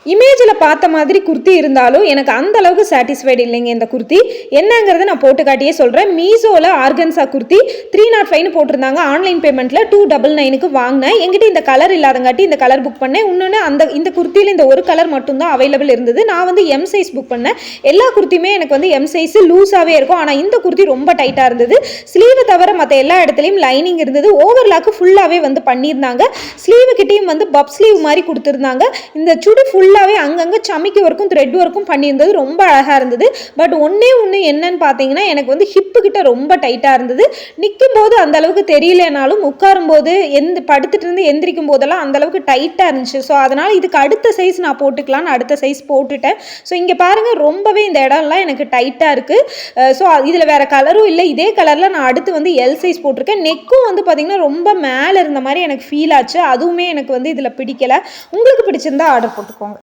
இமேஜில் பார்த்த மாதிரி குர்த்தி இருந்தாலும் எனக்கு அந்த அளவுக்கு சாட்டிஸ்ஃபைடு இல்லைங்க இந்த குர்த்தி. என்னங்கிறத நான் போட்டு காட்டியே சொல்கிறேன். மீஷோவில் ஆர்கன்சா குர்த்தி 305 போட்டிருந்தாங்க. ஆன்லைன் பேமெண்ட்டில் 299க்கு வாங்கினேன். எங்கிட்ட இந்த கலர் இல்லாதங்காட்டி இந்த கலர் புக் பண்ணேன். இன்னொன்று இந்த குர்த்தியில் இந்த ஒரு கலர் மட்டும்தான் அவைலபிள் இருந்தது. நான் வந்து எம் சைஸ் புக் பண்ணேன். எல்லா குர்த்தியுமே எனக்கு வந்து எம் சைஸ் லூஸாகவே இருக்கும். ஆனால் இந்த குர்த்தி ரொம்ப டைட்டாக இருந்தது. ஸ்லீவை தவிர மற்ற எல்லா இடத்துலையும் லைனிங் இருந்தது. ஓவர்லாக்கு ஃபுல்லாகவே வந்து பண்ணியிருந்தாங்க. ஸ்லீவு கிட்டேயும் வந்து பப் ஸ்லீவ் மாதிரி கொடுத்துருந்தாங்க. இந்த சுடி ஃபுல்லாகவே அங்கங்கே சமைக்கு ஒர்க்கும் த்ரெட் ஒர்க்கும் பண்ணியிருந்தது. ரொம்ப அழகாக இருந்தது. பட் ஒன்று என்னன்னு பார்த்தீங்கன்னா எனக்கு வந்து ஹிப்பு கிட்ட ரொம்ப டைட்டாக இருந்தது. நிற்கும் போது அந்த அளவுக்கு தெரியலனாலும் உட்காரும் போது படுத்துட்டு இருந்து எந்திரிக்கும் போதெல்லாம் அந்த அளவுக்கு டைட்டாக இருந்துச்சு. ஸோ அதனால் இதுக்கு அடுத்த சைஸ் நான் போட்டுக்கலான்னு அடுத்த சைஸ் போட்டுட்டேன். ஸோ இங்கே பாருங்கள், ரொம்பவே இந்த இடம்லாம் எனக்கு டைட்டாக இருக்குது. ஸோ இதில் வேறு கலரும் இல்லை. இதே கலரில் நான் அடுத்து வந்து எல் சைஸ் போட்டிருக்கேன். நெக்கும் வந்து பார்த்திங்கன்னா ரொம்ப மேலே இருந்த மாதிரி எனக்கு ஃபீல் ஆச்சு. அதுவுமே எனக்கு வந்து இதில் பிடிக்கலை. உங்களுக்கு பிடிச்சிருந்தா ஆர்டர் போட்டுக்கோங்க.